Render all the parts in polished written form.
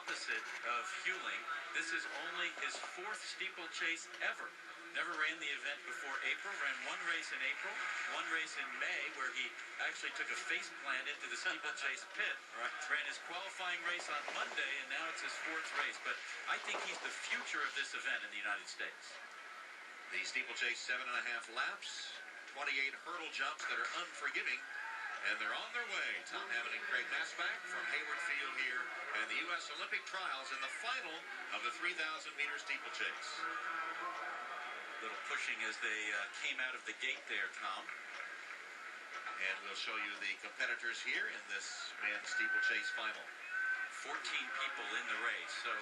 opposite of Huling. This is only his 4th steeplechase ever. Never ran the event before April. Ran 1 race in April, 1 race in May, where he actually took a face plant into the steeplechase pit. Right. Ran his qualifying race on Monday, and now it's his 4th race. But I think he's the future of this event in the United States. The steeplechase, 7.5 laps, 28 hurdle jumps that are unforgiving, and they're on their way. Tom Hammond and Craig Nasback from Hayward Field here, and the U.S. Olympic trials in the final of the 3,000-meter steeplechase. Little pushing as they came out of the gate there, Tom. And we'll show you the competitors here in this men's steeplechase final. 14 people in the race, so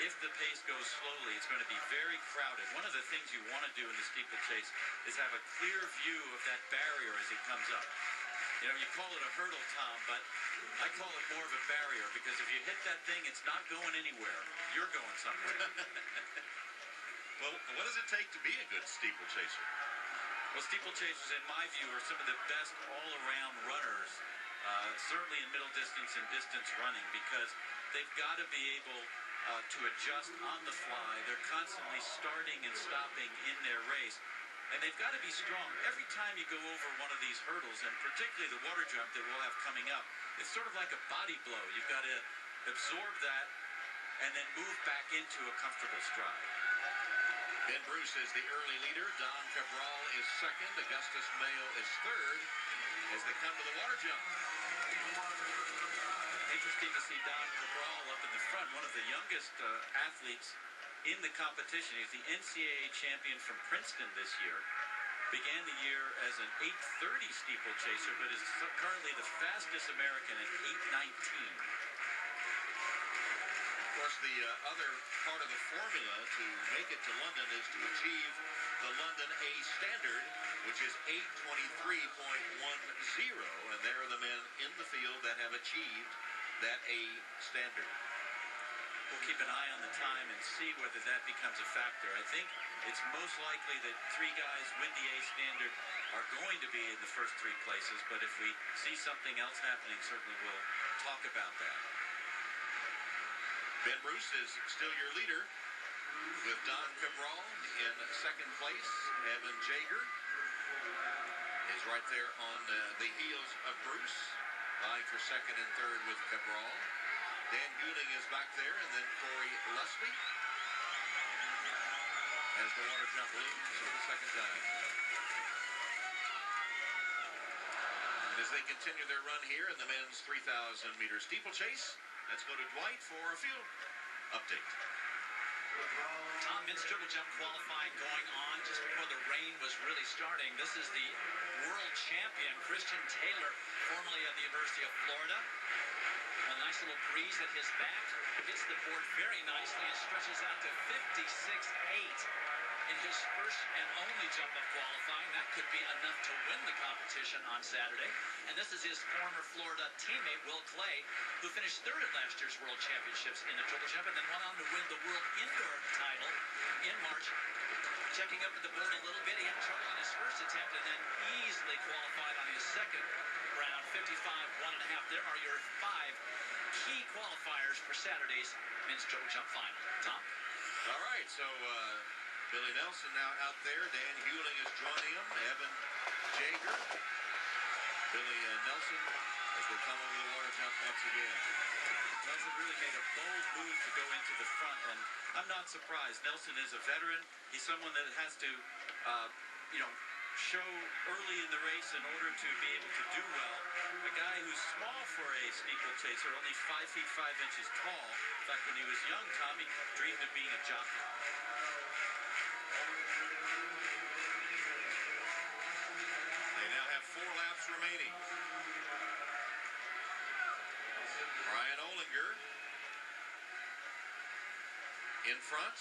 if the pace goes slowly, it's going to be very crowded. One of the things you want to do in the steeplechase is have a clear view of that barrier as it comes up. You know, you call it a hurdle, Tom, but I call it more of a barrier, because if you hit that thing, it's not going anywhere. You're going somewhere. Well, what does it take to be a good steeplechaser? Well, steeplechasers, in my view, are some of the best all-around runners, certainly in middle distance and distance running, because they've got to be able to adjust on the fly. They're constantly starting and stopping in their race, and they've got to be strong. Every time you go over one of these hurdles, and particularly the water jump that we'll have coming up, it's sort of like a body blow. You've got to absorb that and then move back into a comfortable stride. Ben Bruce is the early leader. Donn Cabral is second. Augustus Mayo is third as they come to the water jump. Interesting to see Donn Cabral up in the front, one of the youngest athletes in the competition. He's the NCAA champion from Princeton this year. Began the year as an 8:30 steeplechaser, but is currently the fastest American at 8:19. Of course, the other part of the formula to make it to London is to achieve the London A standard, which is 8:23.10, and there are the men in the field that have achieved that A standard. We'll keep an eye on the time and see whether that becomes a factor. I think it's most likely that 3 guys with the A standard are going to be in the first 3 places, but if we see something else happening, certainly we'll talk about that. Ben Bruce is still your leader, with Donn Cabral in second place. Evan Jager is right there on the heels of Bruce, vying for second and third with Cabral. Dan Huling is back there, and then Corey Leslie as the water jump leads for the second time. And as they continue their run here in the men's 3,000-meter steeplechase, let's go to Dwight for a field update. Tom, men's triple jump qualifying going on just before the rain was really starting. This is the world champion, Christian Taylor, formerly of the University of Florida. A nice little breeze at his back. Hits the board very nicely and stretches out to 56.8 in his first and only jump of qualifying. That could be enough to win the competition on Saturday. And this is his former Florida teammate, Will Clay, who finished third at last year's World Championships in the triple jump and then went on to win the World Indoor title in March. Checking up at the board a little bit, he had trouble on his first attempt and then easily qualified on his second round, 55, 1.5. There are your 5 key qualifiers for Saturday's men's triple jump final. Tom? All right, so Billy Nelson now out there. Dan Huling is joining him. Evan Jager. Billy Nelson as they come over the water jump once again. Nelson really made a bold move to go into the front, and I'm not surprised. Nelson is a veteran. He's someone that has to, show early in the race in order to be able to do well. A guy who's small for a steeplechaser, only 5 feet 5 inches tall. In fact, when he was young, Tommy dreamed of being a jockey. They now have 4 laps remaining. Brian Olinger in front,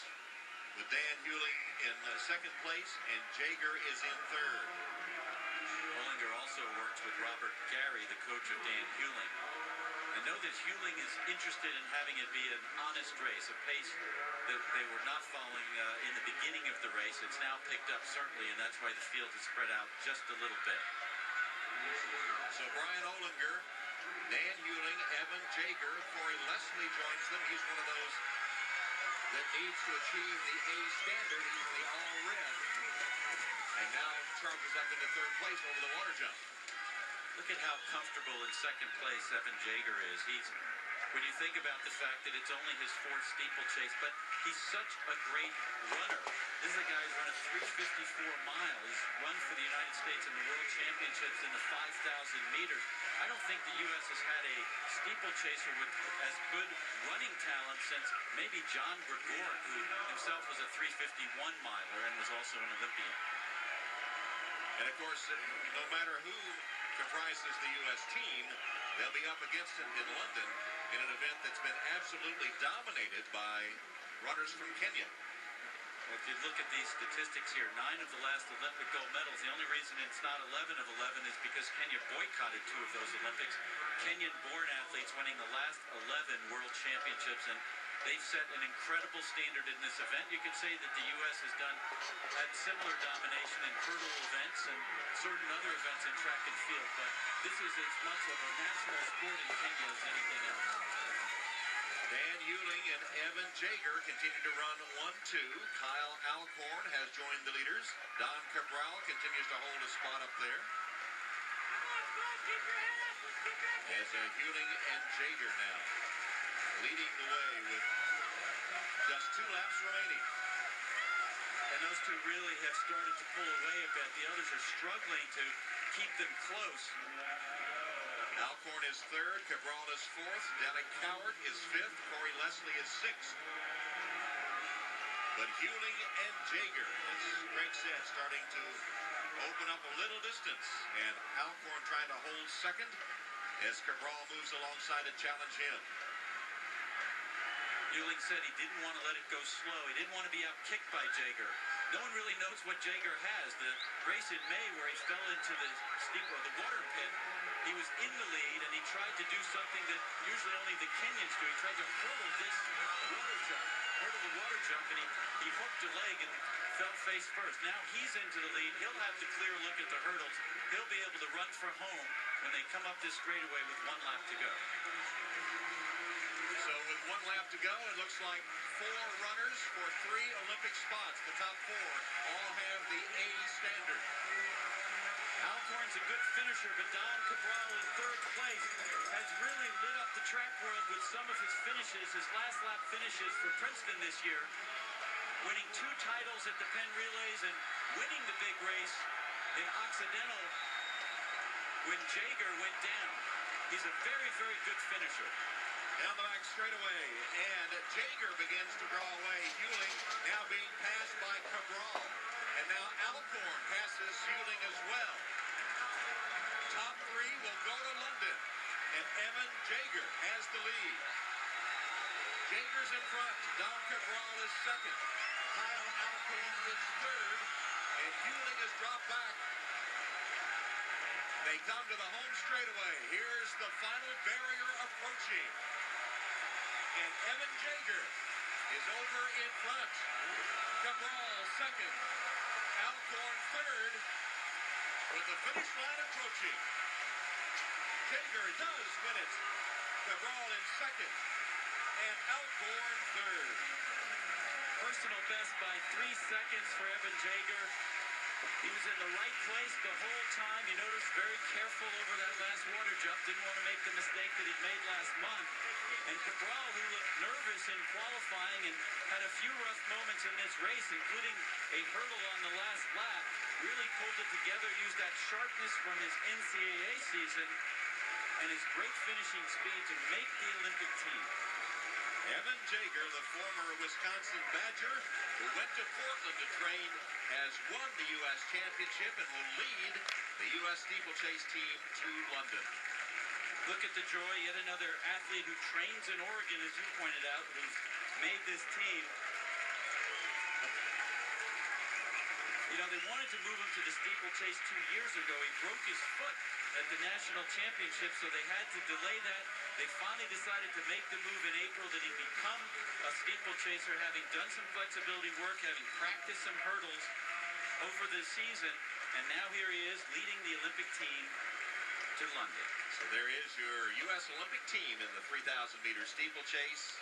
with Dan Huling in second place, and Jager is in third. Olinger also works with Robert Gary, the coach of Dan Huling. I know that Huling is interested in having it be an honest race, a pace that they were not following in the beginning of the race. It's now picked up, certainly, and that's why the field is spread out just a little bit. So Brian Olinger Dan Huling, Evan Jager, Corey Leslie joins them. He's one of those that needs to achieve the A standard. He's in the all red. And now charges up into third place over the water jump. Look at how comfortable in second place Evan Jager is. When you think about the fact that it's only his fourth steeplechase, but he's such a great runner. This is a guy who's run a 3:54 mile. He's run for the United States in the World Championships in the 5,000 meters. I don't think the U.S. has had a steeplechaser with as good running talent since maybe John Gregor, who himself was a 3:51 miler and was also an Olympian. And of course, no matter who comprises the U.S. team, they'll be up against him in London in an event that's been absolutely dominated by runners from Kenya. Well, if you look at these statistics here, 9 of the last Olympic gold medals, the only reason it's not 11 of 11 is because Kenya boycotted 2 of those Olympics. Kenyan-born athletes winning the last 11 world championships, and they've set an incredible standard in this event. You could say that the U.S. had similar domination in hurdle events and certain other events in track and field, but this is as much of a national sport in Kenya as anything else. Dan Huling and Evan Jager continue to run 1-2. Kyle Alcorn has joined the leaders. Donn Cabral continues to hold a spot up there. As Huling and Jager now leading the way with just 2 laps remaining. And those two really have started to pull away a bit. The others are struggling to keep them close. Alcorn is third, Cabral is fourth, Donnie Cowart is fifth, Corey Leslie is sixth. But Huling and Jager, as Greg said, starting to open up a little distance. And Alcorn trying to hold second as Cabral moves alongside to challenge him. Huling said he didn't want to let it go slow. He didn't want to be out-kicked by Jager. No one really knows what Jager has. The race in May where he fell into the water pit, he was in the lead and he tried to do something that usually only the Kenyans do. He tried to hurdle the water jump, and he hooked a leg and fell face first. Now he's into the lead. He'll have to clear look at the hurdles. He'll be able to run for home when they come up this straightaway with 1 lap to go. So with 1 lap to go, it looks like 4 runners for 3 Olympic spots. The top 4 all have the A standard. Alcorn's a good finisher, but Donn Cabral in third place has really lit up the track world with some of his finishes, his last lap finishes for Princeton this year, winning 2 titles at the Penn Relays and winning the big race in Occidental when Jager went down. He's a very, very good finisher. Down the back straightaway, and Jager begins to draw away. Huling now being passed by Cabral. And now Alcorn passes Huling as well. Top 3 will go to London, and Evan Jager has the lead. Jager's in front. Donn Cabral is second. Kyle Alcorn is third, and Huling has dropped back. They come to the home straightaway. Here's the final barrier approaching. And Evan Jager is over in front. Cabral second. Alcorn third. With the finish line approaching. Jager does win it. Cabral in second. And Alcorn third. Personal best by 3 seconds for Evan Jager. He was in the right place the whole time. You notice very careful over that last water jump. Didn't want to make the mistake that he'd made last month. And Cabral, who looked nervous in qualifying and had a few rough moments in this race, including a hurdle on the last lap, really pulled it together, used that sharpness from his NCAA season and his great finishing speed to make the Olympic team. Evan Jager, the former Wisconsin Badger, who went to Portland to train, has won the U.S. Championship and will lead the U.S. steeplechase team to London. Look at the joy, yet another athlete who trains in Oregon, as you pointed out, who's made this team. You know, they wanted to move him to the steeplechase 2 years ago. He broke his foot at the national championship, so they had to delay that. They finally decided to make the move in April that he'd become a steeplechaser, having done some flexibility work, having practiced some hurdles over the season, and now here he is leading the Olympic team to London. So there is your U.S. Olympic team in the 3,000-meter steeplechase.